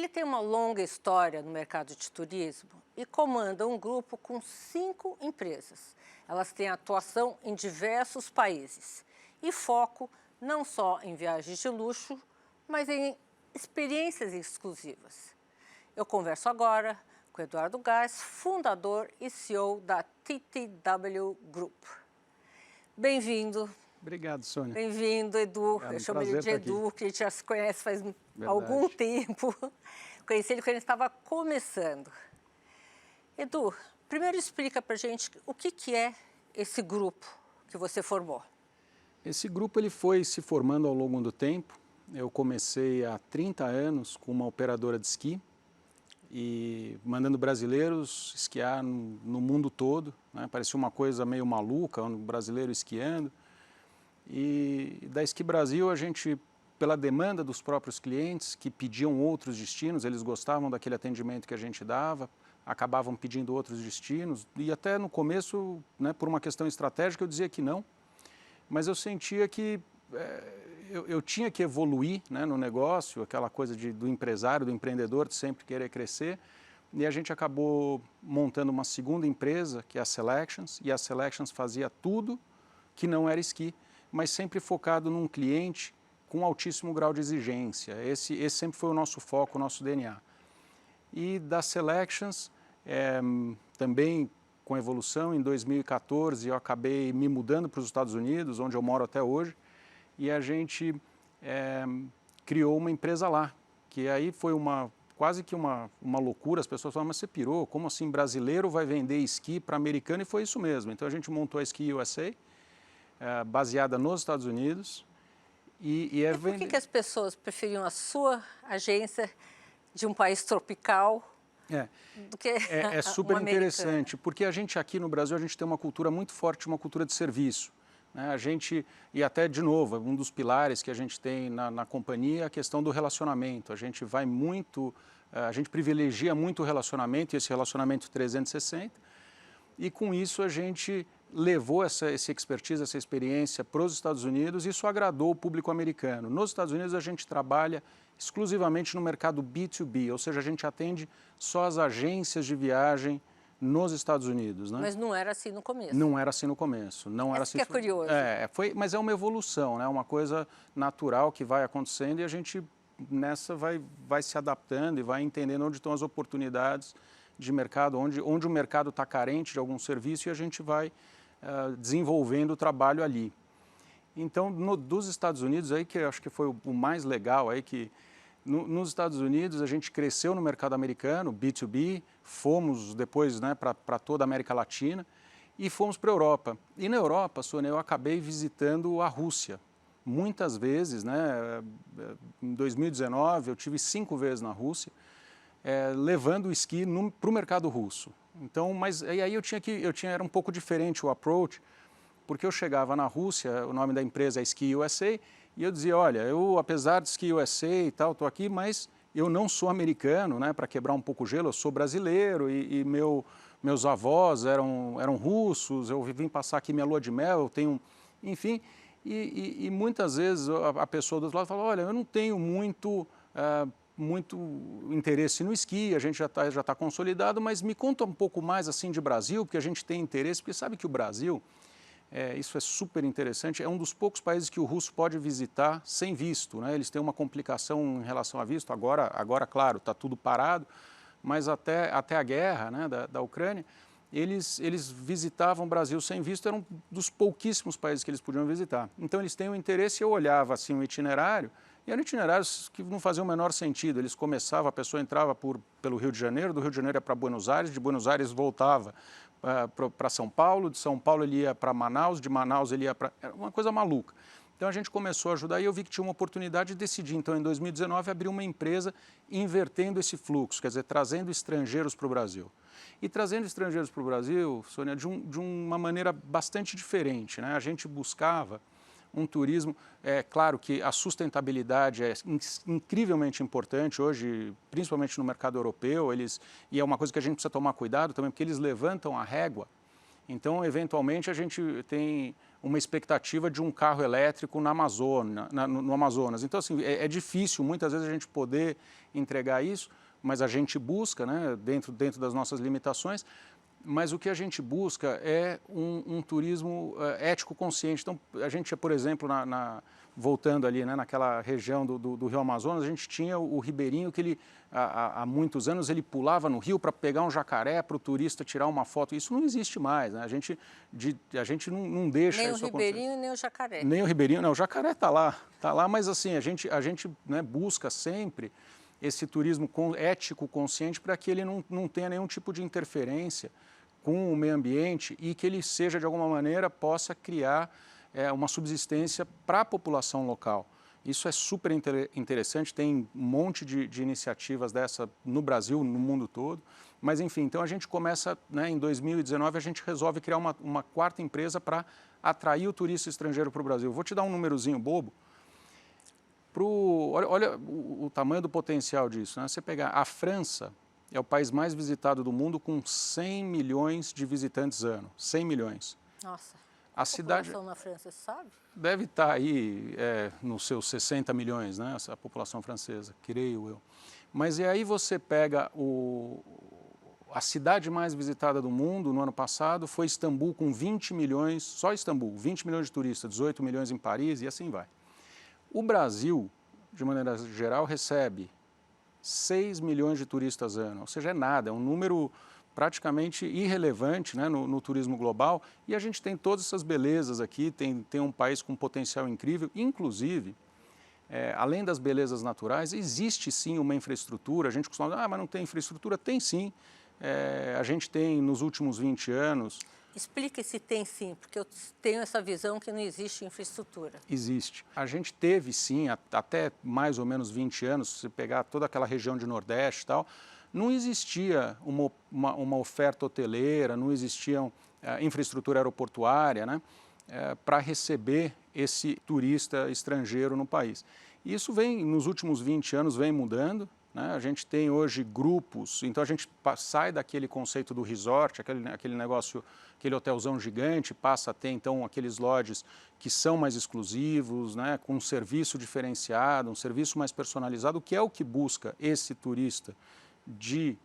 Ele tem uma longa história no mercado de turismo e comanda um grupo com 5 empresas. Elas têm atuação em diversos países e foco não só em viagens de luxo, mas em experiências exclusivas. Eu converso agora com Eduardo Gás, fundador e CEO da TTW Group. Bem-vindo. Obrigado, Sônia. Bem-vindo, Edu. Obrigado, Eu chamo ele de Edu, que a gente já se conhece faz algum tempo. Conheci ele quando ele estava começando. Edu, primeiro explica para a gente o que é esse grupo que você formou. Esse grupo ele foi se formando ao longo do tempo. Eu comecei há 30 anos com uma operadora de esqui e mandando brasileiros esquiar no mundo todo, né? Parecia uma coisa meio maluca, um brasileiro esquiando. E da Esqui Brasil a gente, pela demanda dos próprios clientes que pediam outros destinos, eles gostavam daquele atendimento que a gente dava, acabavam pedindo outros destinos e até no começo, né, por uma questão estratégica eu dizia que não, mas eu sentia que eu tinha que evoluir, né, no negócio, aquela coisa do empresário, do empreendedor de sempre querer crescer, e a gente acabou montando uma segunda empresa que é a Selections, e a Selections fazia tudo que não era esqui, mas sempre focado num cliente com altíssimo grau de exigência. Esse sempre foi o nosso foco, o nosso DNA. E da Selections, também com evolução, em 2014 eu acabei me mudando para os Estados Unidos, onde eu moro até hoje, e a gente criou uma empresa lá, que aí foi quase que uma loucura. As pessoas falavam, mas você pirou, como assim brasileiro vai vender esqui para americano? E foi isso mesmo. Então a gente montou a Esqui USA, baseada nos Estados Unidos. E por que as pessoas preferiam a sua agência de um país tropical do que É super interessante, porque a gente aqui no Brasil, a gente tem uma cultura muito forte, uma cultura de serviço, né? A gente, e até de novo, um dos pilares que a gente tem na companhia é a questão do relacionamento. A gente vai muito, a gente privilegia muito o relacionamento, e esse relacionamento 360, e com isso a gente levou essa expertise, essa experiência para os Estados Unidos, e isso agradou o público americano. Nos Estados Unidos a gente trabalha exclusivamente no mercado B2B, ou seja, a gente atende só as agências de viagem nos Estados Unidos, né? Mas não era assim no começo. Não era assim no começo. Não era assim. Que é curioso. Mas é uma evolução, né? Uma coisa natural que vai acontecendo e a gente nessa vai se adaptando e vai entendendo onde estão as oportunidades de mercado, onde o mercado está carente de algum serviço e a gente vai desenvolvendo o trabalho ali. Então, dos Estados Unidos, aí que eu acho que foi o mais legal, aí que nos Estados Unidos a gente cresceu no mercado americano, B2B, fomos depois, né, para toda a América Latina e fomos para a Europa. E na Europa, Sônia, eu acabei visitando a Rússia. Muitas vezes, né, em 2019 eu tive 5 vezes na Rússia, levando o esqui para o mercado russo. Então, mas aí era um pouco diferente o approach, porque eu chegava na Rússia, o nome da empresa é Esqui USA, e eu dizia, olha, eu apesar de Esqui USA e tal, estou aqui, mas eu não sou americano, né, para quebrar um pouco o gelo, eu sou brasileiro e meus avós eram russos, eu vim passar aqui minha lua de mel, eu tenho, enfim, e muitas vezes a pessoa do outro lado fala, olha, eu não tenho muito interesse no esqui, a gente já tá consolidado, mas me conta um pouco mais assim de Brasil, porque a gente tem interesse, porque sabe que o Brasil, isso é super interessante, é um dos poucos países que o russo pode visitar sem visto, né? Eles têm uma complicação em relação a visto, agora claro, está tudo parado, mas até a guerra, né, da Ucrânia, eles visitavam o Brasil sem visto, eram dos pouquíssimos países que eles podiam visitar. Então eles têm um interesse, eu olhava assim o itinerário, e eram itinerários que não faziam o menor sentido. Eles começavam, a pessoa entrava pelo Rio de Janeiro, do Rio de Janeiro ia para Buenos Aires, de Buenos Aires voltava para São Paulo, de São Paulo ele ia para Manaus, de Manaus ele ia para... Era uma coisa maluca. Então a gente começou a ajudar e eu vi que tinha uma oportunidade de decidir. Então em 2019 abri uma empresa invertendo esse fluxo, quer dizer, trazendo estrangeiros para o Brasil. E trazendo estrangeiros para o Brasil, Sônia, de uma maneira bastante diferente, né? A gente buscava um turismo, claro que a sustentabilidade é incrivelmente importante hoje, principalmente no mercado europeu, e é uma coisa que a gente precisa tomar cuidado também, porque eles levantam a régua. Então, eventualmente, a gente tem uma expectativa de um carro elétrico na Amazônia, no Amazonas. Então, assim, é difícil muitas vezes a gente poder entregar isso, mas a gente busca, né, dentro das nossas limitações, mas o que a gente busca é um turismo ético consciente. Então, a gente, por exemplo, voltando ali, né, naquela região do Rio Amazonas, a gente tinha o ribeirinho que ele, há muitos anos, ele pulava no rio para pegar um jacaré para o turista tirar uma foto. Isso não existe mais, né? A gente não deixa nem isso o ribeirinho, nem o jacaré. Nem o ribeirinho, não, o jacaré está lá, mas assim, a gente né, busca sempre esse turismo ético, consciente, para que ele não tenha nenhum tipo de interferência com o meio ambiente e que ele seja, de alguma maneira, possa criar uma subsistência para a população local. Isso é super interessante, tem um monte de iniciativas dessa no Brasil, no mundo todo, mas enfim, então a gente começa, né, em 2019, a gente resolve criar uma quarta empresa para atrair o turista estrangeiro para o Brasil. Vou te dar um númerozinho bobo. Olha o tamanho do potencial disso, né? Você pegar a França, é o país mais visitado do mundo com 100 milhões de visitantes ano, 100 milhões. Nossa, a cidade população na França, sabe? Deve estar aí nos seus 60 milhões, né, a população francesa, creio eu. Mas e aí você pega a cidade mais visitada do mundo no ano passado foi Istambul com 20 milhões, só Istambul, 20 milhões de turistas, 18 milhões em Paris e assim vai. O Brasil, de maneira geral, recebe 6 milhões de turistas ano, ou seja, é nada, é um número praticamente irrelevante, né, no turismo global, e a gente tem todas essas belezas aqui, tem um país com um potencial incrível, inclusive, além das belezas naturais, existe sim uma infraestrutura, a gente costuma dizer, mas não tem infraestrutura? Tem sim, a gente tem nos últimos 20 anos... Explique se tem sim, porque eu tenho essa visão que não existe infraestrutura. Existe. A gente teve sim, até mais ou menos 20 anos, se pegar toda aquela região de Nordeste e tal, não existia uma oferta hoteleira, não existia infraestrutura aeroportuária, né, para receber esse turista estrangeiro no país. Isso vem, nos últimos 20 anos, vem mudando. Né? A gente tem hoje grupos, então a gente sai daquele conceito do resort, aquele negócio, aquele hotelzão gigante, passa a ter então aqueles lodges que são mais exclusivos, né? Com um serviço diferenciado, um serviço mais personalizado, que é o que busca esse turista de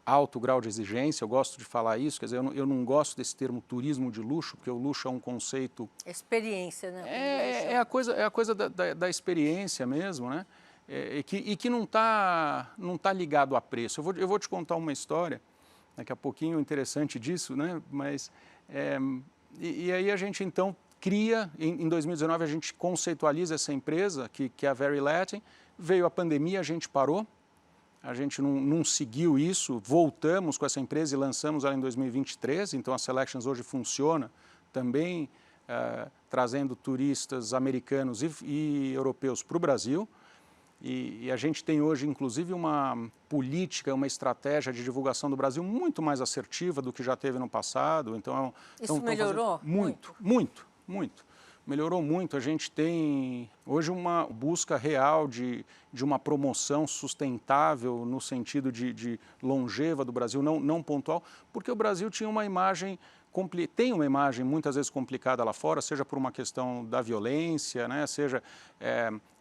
alto grau de exigência. Eu gosto de falar isso, quer dizer, eu não gosto desse termo turismo de luxo, porque o luxo é um conceito... Experiência, né? É a coisa da experiência mesmo, né? E que não tá ligado a preço. Eu vou te contar uma história, daqui a pouquinho, interessante disso, né? Mas, e aí a gente então cria, em 2019 a gente conceitualiza essa empresa, que é a Very Latin. Veio a pandemia, a gente parou, a gente não seguiu isso, voltamos com essa empresa e lançamos ela em 2023, então a Selections hoje funciona também trazendo turistas americanos e europeus para o Brasil. E a gente tem hoje, inclusive, uma política, uma estratégia de divulgação do Brasil muito mais assertiva do que já teve no passado. Então, isso melhorou? Muito. Melhorou muito. A gente tem hoje uma busca real de uma promoção sustentável no sentido de longeva do Brasil, não pontual, porque o Brasil tinha uma imagem... tem uma imagem muitas vezes complicada lá fora, seja por uma questão da violência, né? Seja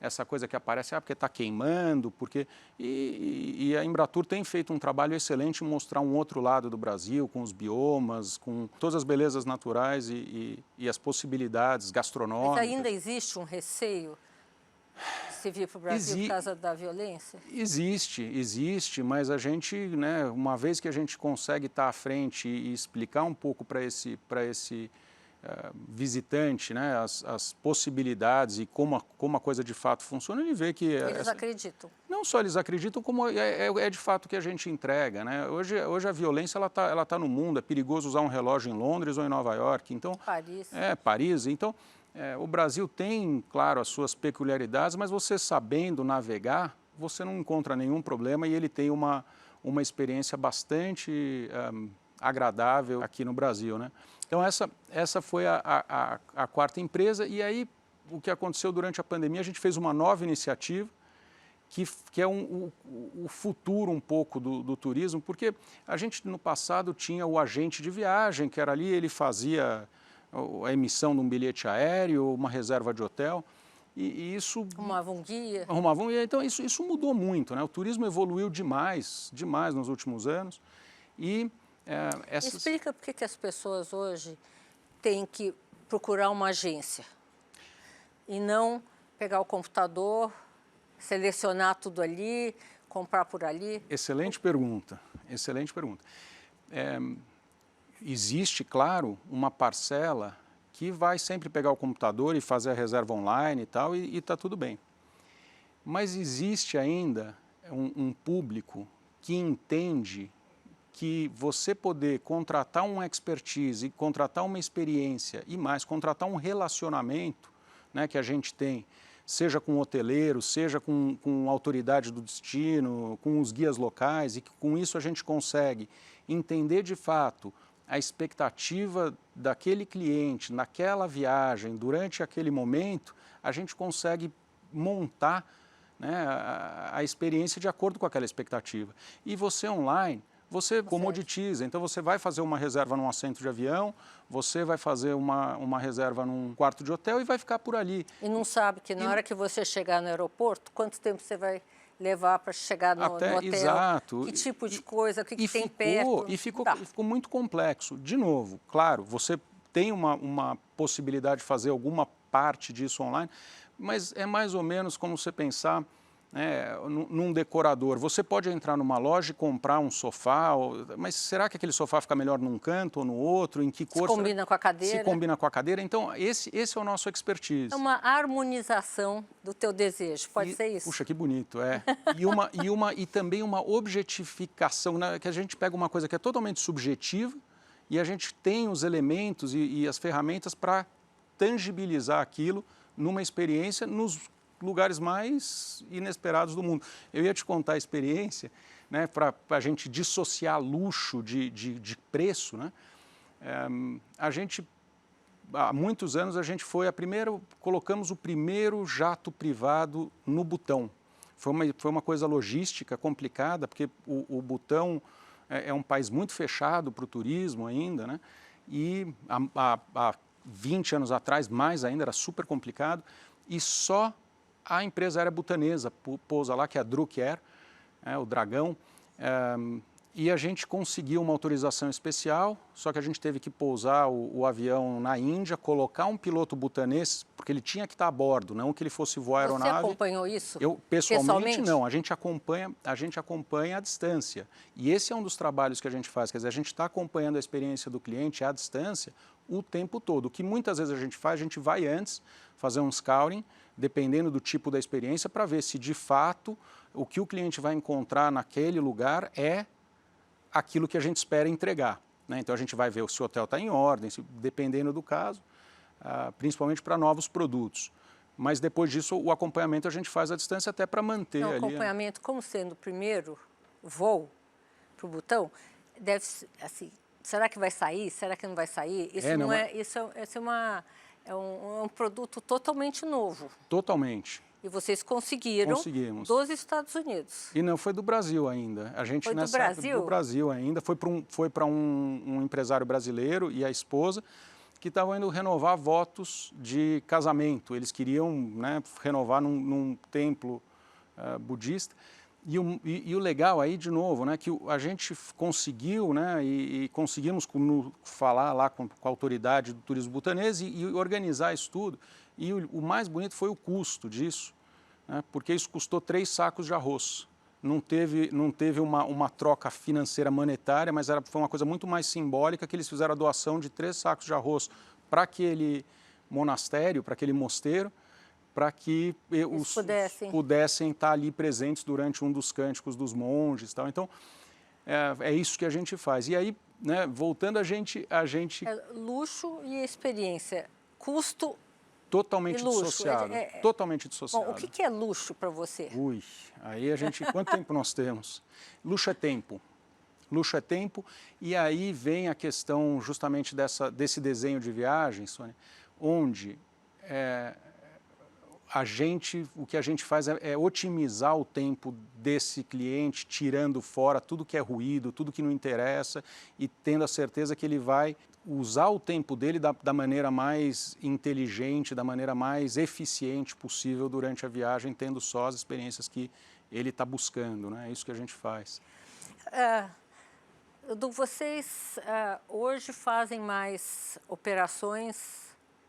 essa coisa que aparece, porque está queimando, porque... E a Embratur tem feito um trabalho excelente em mostrar um outro lado do Brasil, com os biomas, com todas as belezas naturais e as possibilidades gastronômicas. Mas ainda existe um receio de se vir para o Brasil por causa da violência? Existe, mas a gente, né, uma vez que a gente consegue estar à frente e explicar um pouco para esse visitante, né, as possibilidades e como a coisa de fato funciona, ele vê que... Eles acreditam. Não só eles acreditam, como é de fato o que a gente entrega, né? Hoje a violência ela tá no mundo, é perigoso usar um relógio em Londres ou em Nova York. Então, Paris. Paris. Então, o Brasil tem, claro, as suas peculiaridades, mas você sabendo navegar, você não encontra nenhum problema e ele tem uma experiência bastante agradável aqui no Brasil, né? Então, essa foi a quarta empresa. E aí, o que aconteceu durante a pandemia, a gente fez uma nova iniciativa, que é o futuro um pouco do turismo, porque a gente no passado tinha o agente de viagem, que era ali, ele fazia a emissão de um bilhete aéreo, uma reserva de hotel, e isso... Arrumava um guia. Arrumava um guia. Então, isso mudou muito, né? O turismo evoluiu demais nos últimos anos. E Explica por que as pessoas hoje têm que procurar uma agência e não pegar o computador, selecionar tudo ali, comprar por ali. Excelente pergunta, excelente pergunta. Existe, claro, uma parcela que vai sempre pegar o computador e fazer a reserva online e tal, e está tudo bem. Mas existe ainda um público que entende que você poder contratar um expertise, contratar uma experiência e mais, contratar um relacionamento, né, que a gente tem, seja com hoteleiro, seja com autoridade do destino, com os guias locais, e que com isso a gente consegue entender de fato a expectativa daquele cliente naquela viagem, durante aquele momento, a gente consegue montar, né, a experiência de acordo com aquela expectativa. E você online, você comoditiza, então você vai fazer uma reserva num assento de avião, você vai fazer uma reserva num quarto de hotel e vai ficar por ali. E não sabe que na hora que você chegar no aeroporto, quanto tempo você vai levar para chegar no hotel? Exato. Que tipo de coisa, o que tem perto? E ficou muito complexo. De novo, claro, você tem uma possibilidade de fazer alguma parte disso online, mas é mais ou menos como você pensar num decorador. Você pode entrar numa loja e comprar um sofá, mas será que aquele sofá fica melhor num canto ou no outro? Em que cor? Se combina com a cadeira. Se combina com a cadeira. Então, esse é o nosso expertise. É uma harmonização do teu desejo, pode ser isso? Puxa, que bonito, é. E também uma objetificação, né, que a gente pega uma coisa que é totalmente subjetiva e a gente tem os elementos e as ferramentas para tangibilizar aquilo numa experiência nos lugares mais inesperados do mundo. Eu ia te contar a experiência, né, para a gente dissociar luxo de preço, né? Há muitos anos a gente colocamos o primeiro jato privado no Butão. Foi uma coisa logística complicada, porque o Butão é um país muito fechado para o turismo ainda, né? E há 20 anos atrás, mais ainda, era super complicado, e só a empresa aérea butanesa pousa lá, que é a Druk Air, o Dragão, e a gente conseguiu uma autorização especial, só que a gente teve que pousar o avião na Índia, colocar um piloto butanês, porque ele tinha que estar a bordo, não que ele fosse voar a aeronave. Você acompanhou isso? Eu, pessoalmente, não. A gente acompanha à distância. E esse é um dos trabalhos que a gente faz, quer dizer, a gente está acompanhando a experiência do cliente à distância o tempo todo. O que muitas vezes a gente vai antes fazer um scouting, dependendo do tipo da experiência, para ver se de fato o que o cliente vai encontrar naquele lugar é aquilo que a gente espera entregar, né? Então a gente vai ver se o hotel está em ordem, dependendo do caso, principalmente para novos produtos. Mas depois disso o acompanhamento a gente faz à distância até para manter ali. O acompanhamento, como sendo o primeiro voo para o Butão, deve assim, será que vai sair? Será que não vai sair? Isso é um produto totalmente novo. Totalmente. E vocês conseguiram. Conseguimos. Dos Estados Unidos. E não foi do Brasil ainda. A gente foi do Brasil? Do Brasil ainda. Foi para um empresário brasileiro e a esposa que estavam indo renovar votos de casamento. Eles queriam, né, renovar num templo budista. E o legal aí, de novo, né, que a gente conseguiu, né, e conseguimos falar lá com a autoridade do turismo butanês e organizar isso tudo. E o mais bonito foi o custo disso, né, porque isso custou 3 sacos de arroz. Não teve uma troca financeira monetária, mas foi uma coisa muito mais simbólica, que eles fizeram a doação de 3 sacos de arroz para aquele monastério, para aquele mosteiro, para que os pudessem estar ali presentes durante um dos cânticos dos monges, tal. Então, é isso que a gente faz. E aí, né, voltando, a gente... luxo e experiência, custo totalmente e luxo. Dissociado. Totalmente dissociado. Bom, o que é luxo para você? Ui, aí a gente... Quanto tempo nós temos? Luxo é tempo. Luxo é tempo, e aí vem a questão justamente desse desenho de viagem, Sônia, onde... o que a gente faz é otimizar o tempo desse cliente, tirando fora tudo que é ruído, tudo que não interessa e tendo a certeza que ele vai usar o tempo dele da maneira mais inteligente, da maneira mais eficiente possível durante a viagem, tendo só as experiências que ele está buscando, né? É isso que a gente faz. Vocês hoje fazem mais operações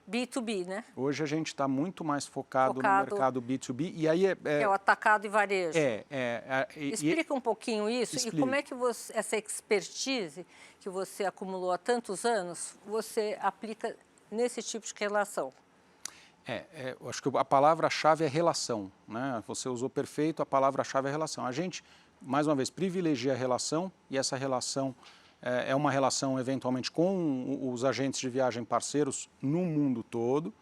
B2B, né? Hoje a gente está muito mais focado no mercado B2B e aí que é o atacado e varejo. Explica um pouquinho isso Explico. E como é que essa expertise que você acumulou há tantos anos, você aplica nesse tipo de relação? Eu acho que a palavra-chave é relação, né? Você usou perfeito, a palavra-chave é relação. A gente, mais uma vez, privilegia a relação e essa relação é uma relação eventualmente com os agentes de viagem parceiros no mundo todo.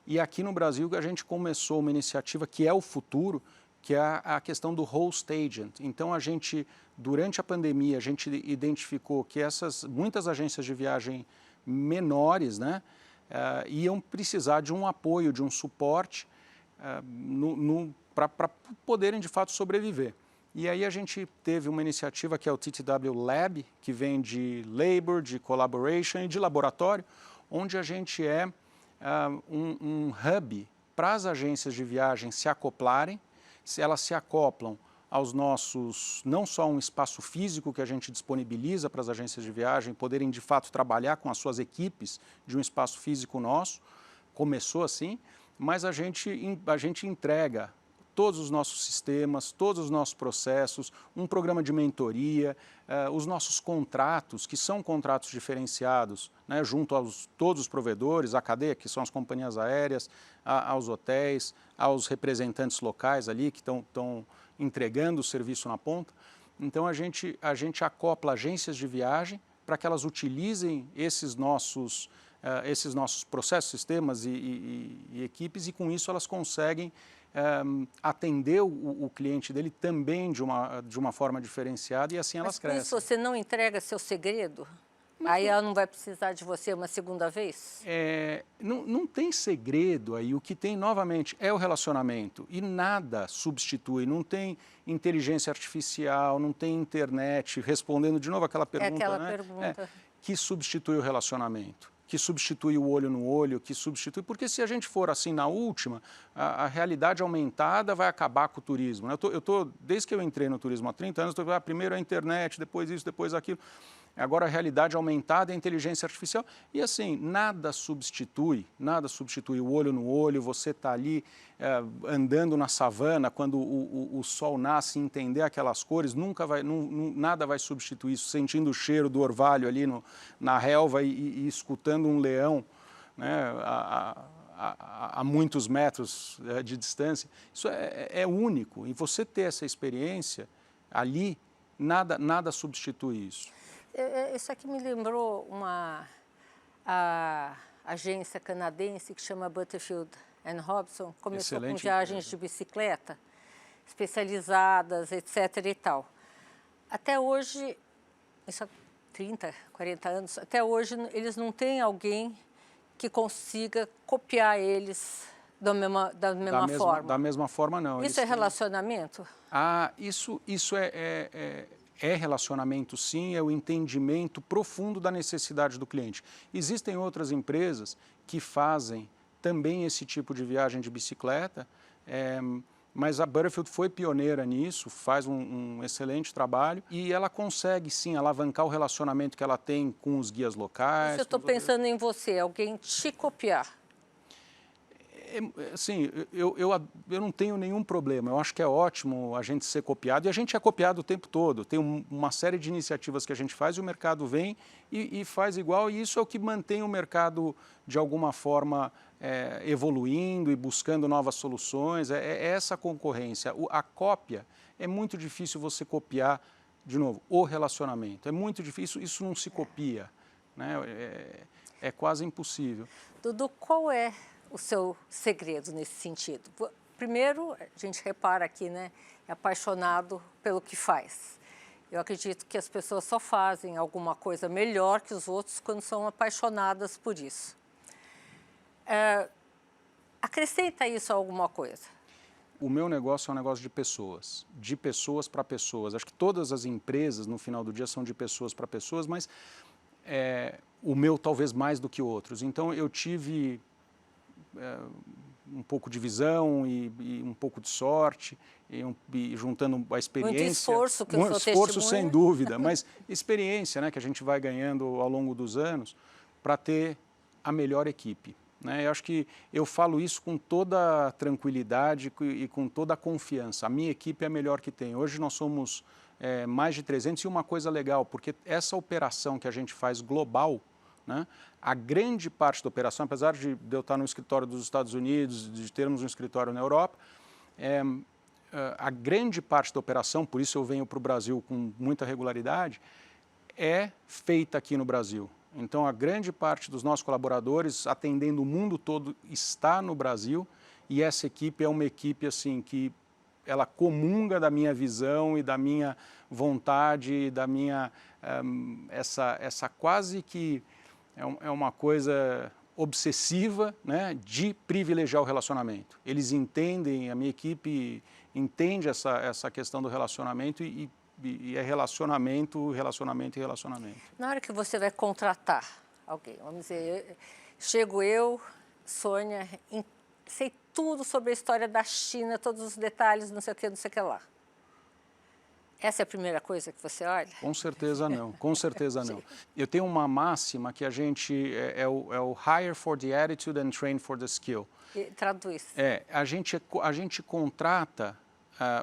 E aqui no Brasil a gente começou uma iniciativa que é o futuro, que é a questão do host agent. Então a gente, durante a pandemia, a gente identificou que muitas agências de viagem menores, né, iam precisar de um apoio, de um suporte para poderem de fato sobreviver. E aí a gente teve uma iniciativa que é o TTW Lab, que vem de Labor, de Collaboration e de laboratório, onde a gente é um hub para as agências de viagem se acoplarem. Elas se acoplam aos nossos, não só um espaço físico que a gente disponibiliza para as agências de viagem poderem de fato trabalhar com as suas equipes de um espaço físico nosso, começou assim, mas a gente entrega todos os nossos sistemas, todos os nossos processos, um programa de mentoria, os nossos contratos, que são contratos diferenciados, né, junto aos todos os provedores, a cadeia, que são as companhias aéreas, aos hotéis, aos representantes locais ali, que estão entregando o serviço na ponta. Então, a gente acopla agências de viagem para que elas utilizem esses nossos processos, sistemas e equipes, e com isso elas conseguem atender o cliente dele também de uma forma diferenciada e assim elas crescem. Mas por isso você não entrega seu segredo? Aí ela não vai precisar de você uma segunda vez? Não tem segredo aí, o que tem novamente é o relacionamento e nada substitui, não tem inteligência artificial, não tem internet, respondendo de novo aquela pergunta, pergunta. Que substitui o relacionamento, que substitui o olho no olho, que substitui... Porque se a gente for assim na última, a realidade aumentada vai acabar com o turismo, né? Desde que eu entrei no turismo há 30 anos, primeiro a internet, depois isso, depois aquilo. Agora a realidade aumentada é a inteligência artificial. E assim, nada substitui o olho no olho, você está ali andando na savana, quando o sol nasce, entender aquelas cores, nada vai substituir isso, sentindo o cheiro do orvalho ali na relva e escutando um leão, né, a muitos metros de distância. Isso é único, e você ter essa experiência ali, nada substitui isso. Isso aqui me lembrou a agência canadense que chama Butterfield & Robson, começou com viagens de bicicleta, especializadas, etc. e tal. Até hoje, isso há 30, 40 anos, até hoje eles não têm alguém que consiga copiar eles da mesma forma. Da mesma forma, não. Isso é relacionamento? Isso é relacionamento, sim, é o entendimento profundo da necessidade do cliente. Existem outras empresas que fazem também esse tipo de viagem de bicicleta, mas a Butterfield foi pioneira nisso, faz um excelente trabalho e ela consegue, sim, alavancar o relacionamento que ela tem com os guias locais. Se eu estou pensando em você, alguém te copiar. Sim, eu não tenho nenhum problema, eu acho que é ótimo a gente ser copiado, e a gente é copiado o tempo todo, tem uma série de iniciativas que a gente faz e o mercado vem e faz igual, e isso é o que mantém o mercado de alguma forma evoluindo e buscando novas soluções, é essa concorrência. A cópia, é muito difícil você copiar, de novo, o relacionamento, é muito difícil, isso não se copia, né? É quase impossível. Dudu, qual é o seu segredo nesse sentido? Primeiro, a gente repara aqui, né, é apaixonado pelo que faz. Eu acredito que as pessoas só fazem alguma coisa melhor que os outros quando são apaixonadas por isso. Acrescenta isso a alguma coisa? O meu negócio é um negócio de pessoas para pessoas. Acho que todas as empresas, no final do dia, são de pessoas para pessoas, mas o meu talvez mais do que outros. Então eu tive um pouco de visão e um pouco de sorte, e juntando a experiência. Muito esforço, que eu sou esforço testemunha. sem dúvida, mas experiência, né, que a gente vai ganhando ao longo dos anos para ter a melhor equipe. Né? Eu acho que eu falo isso com toda a tranquilidade e com toda a confiança. A minha equipe é a melhor que tem. Hoje nós somos mais de 300 e uma coisa legal, porque essa operação que a gente faz global, né, a grande parte da operação, apesar de eu estar no escritório dos Estados Unidos, de termos um escritório na Europa, a grande parte da operação, por isso eu venho para o Brasil com muita regularidade, é feita aqui no Brasil. Então, a grande parte dos nossos colaboradores, atendendo o mundo todo, está no Brasil, e essa equipe é uma equipe assim, que ela comunga da minha visão e da minha vontade, da minha... essa quase que é uma coisa obsessiva, né, de privilegiar o relacionamento. Eles entendem, a minha equipe entende essa questão do relacionamento e é relacionamento, relacionamento e relacionamento. Na hora que você vai contratar alguém, vamos dizer, chego eu, Sônia, sei tudo sobre a história da China, todos os detalhes, não sei o que lá. Essa é a primeira coisa que você olha? Com certeza não, com certeza não. Eu tenho uma máxima que a gente, é o hire for the attitude and train for the skill. E traduz. A gente contrata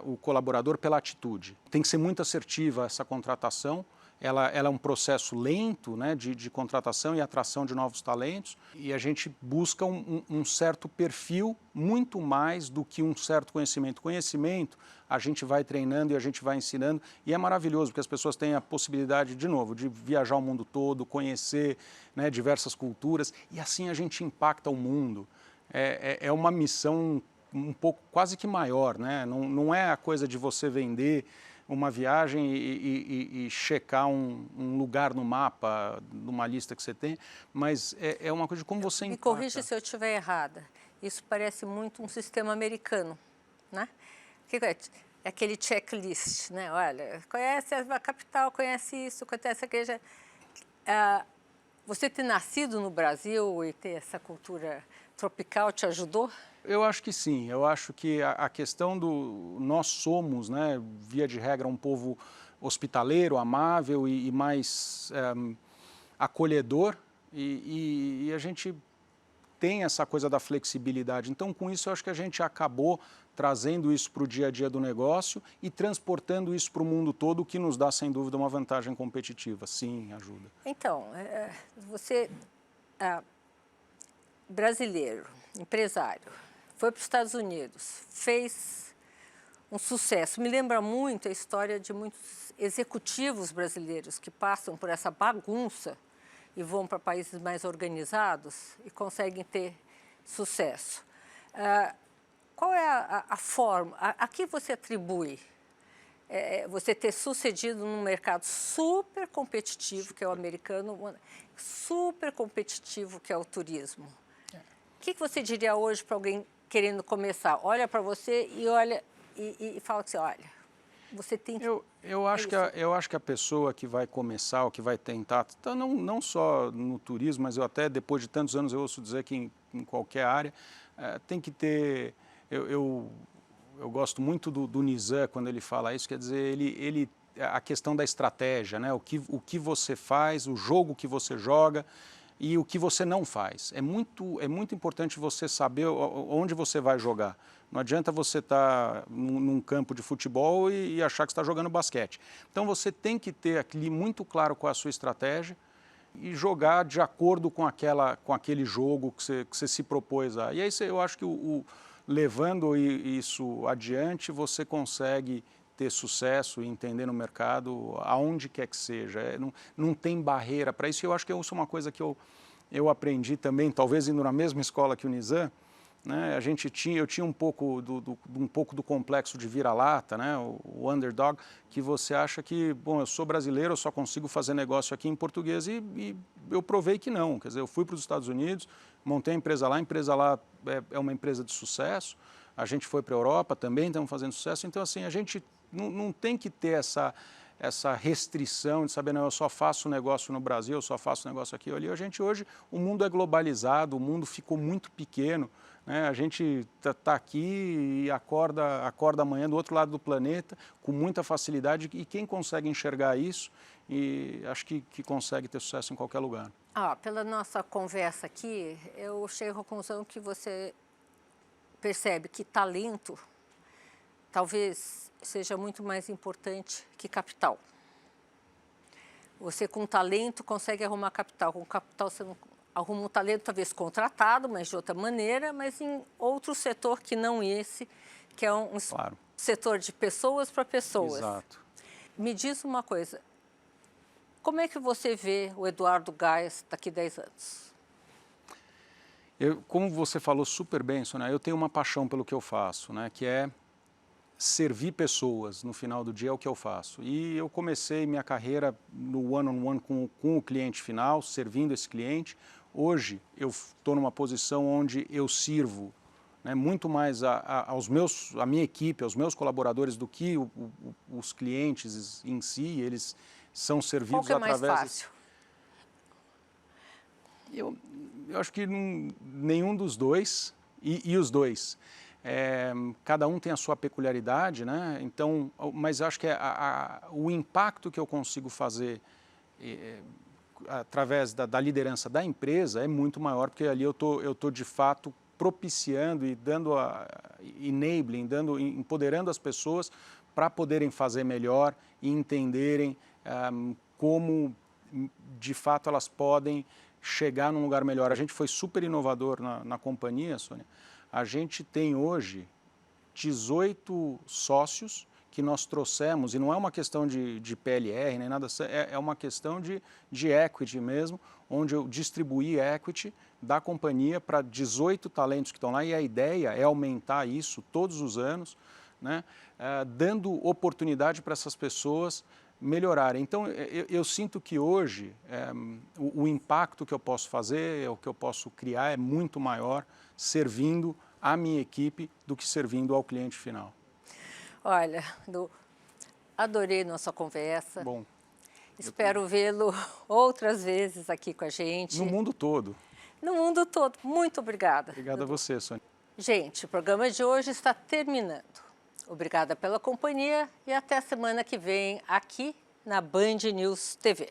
o colaborador pela atitude. Tem que ser muito assertiva essa contratação. Ela é um processo lento, né, de contratação e atração de novos talentos, e a gente busca um certo perfil muito mais do que um certo conhecimento. Conhecimento a gente vai treinando e a gente vai ensinando, e é maravilhoso, porque as pessoas têm a possibilidade, de novo, de viajar o mundo todo, conhecer, né, diversas culturas, e assim a gente impacta o mundo. É uma missão um pouco quase que maior, né? Não é a coisa de você vender uma viagem e checar um lugar no mapa, numa lista que você tem, mas é uma coisa de como você impacta. Me corrija se eu estiver errada. Isso parece muito um sistema americano, né? É aquele checklist, né? Olha, conhece a capital, conhece isso, conhece aquele... Você ter nascido no Brasil e ter essa cultura tropical te ajudou? Eu acho que sim, eu acho que a questão do... Nós somos, né, via de regra, um povo hospitaleiro, amável e mais acolhedor, e a gente tem essa coisa da flexibilidade. Então, com isso, eu acho que a gente acabou trazendo isso para o dia a dia do negócio e transportando isso para o mundo todo, o que nos dá, sem dúvida, uma vantagem competitiva. Sim, ajuda. Então, você, brasileiro, empresário, foi para os Estados Unidos, fez um sucesso. Me lembra muito a história de muitos executivos brasileiros que passam por essa bagunça e vão para países mais organizados e conseguem ter sucesso. Qual é a forma, a que você atribui você ter sucedido num mercado super competitivo, que é o americano, super competitivo, que é o turismo? O que você diria hoje para alguém querendo começar? Olha para você e olha e fala assim, olha, você tem que... Eu acho que a pessoa que vai começar, ou que vai tentar, então não só no turismo, mas eu até depois de tantos anos eu ouço dizer que em qualquer área, tem que ter... Eu gosto muito do Nizam quando ele fala isso, quer dizer, a questão da estratégia, né? O que você faz, o jogo que você joga e o que você não faz. É muito importante você saber onde você vai jogar. Não adianta você estar num campo de futebol e achar que está jogando basquete. Então você tem que ter ali muito claro qual é a sua estratégia e jogar de acordo com aquele jogo que você se propôs a. E aí eu acho que levando isso adiante, você consegue ter sucesso e entender no mercado aonde quer que seja. Não tem barreira para isso. E eu acho que isso é uma coisa que eu aprendi também, talvez indo na mesma escola que o Nizam, né? Eu tinha um pouco do complexo de vira-lata, né? O underdog, que você acha que, bom, eu sou brasileiro, eu só consigo fazer negócio aqui em português, e eu provei que não. Quer dizer, eu fui para os Estados Unidos, montei a empresa lá é uma empresa de sucesso, a gente foi para a Europa também, estamos fazendo sucesso, então assim, a gente não tem que ter essa restrição de saber, não, eu só faço negócio no Brasil, eu só faço negócio aqui ou ali. Hoje, o mundo é globalizado, o mundo ficou muito pequeno, né? A gente está aqui e acorda amanhã do outro lado do planeta com muita facilidade, e quem consegue enxergar isso, e acho que consegue ter sucesso em qualquer lugar. Pela nossa conversa aqui, eu cheguei à conclusão que você percebe que talento talvez seja muito mais importante que capital. Você com talento consegue arrumar capital, com capital você não arruma um talento talvez contratado, mas de outra maneira, mas em outro setor que não esse, que é um Claro. setor de pessoas para pessoas. Exato. Me diz uma coisa, como é que você vê o Eduardo Gás daqui a 10 anos? Como você falou super bem, Sônia, eu tenho uma paixão pelo que eu faço, né, que é servir pessoas. No final do dia é o que eu faço. E eu comecei minha carreira no one-on-one com o cliente final, servindo esse cliente. Hoje eu estou numa posição onde eu sirvo, né, muito mais a minha equipe, aos meus colaboradores, do que os clientes em si. Eles são servidos através... Qual que é mais fácil? Eu acho que nenhum dos dois, e os dois. Cada um tem a sua peculiaridade, né? Então, mas acho que o impacto que eu consigo fazer através da liderança da empresa é muito maior, porque ali eu tô de fato propiciando e dando enabling, empoderando as pessoas para poderem fazer melhor e entenderem como de fato elas podem chegar num lugar melhor. A gente foi super inovador na companhia, Sônia. A gente tem hoje 18 sócios que nós trouxemos, e não é uma questão de PLR, nem nada, é uma questão de equity mesmo, onde eu distribuí equity da companhia para 18 talentos que estão lá, e a ideia é aumentar isso todos os anos, né, dando oportunidade para essas pessoas melhorarem. Então, eu sinto que hoje o impacto que eu posso fazer, o que eu posso criar é muito maior servindo a minha equipe do que servindo ao cliente final. Olha, adorei nossa conversa. Bom. Espero vê-lo outras vezes aqui com a gente. No mundo todo. No mundo todo. Muito obrigada. Obrigado a você, Sônia. Gente, o programa de hoje está terminando. Obrigada pela companhia e até a semana que vem aqui na Band News TV.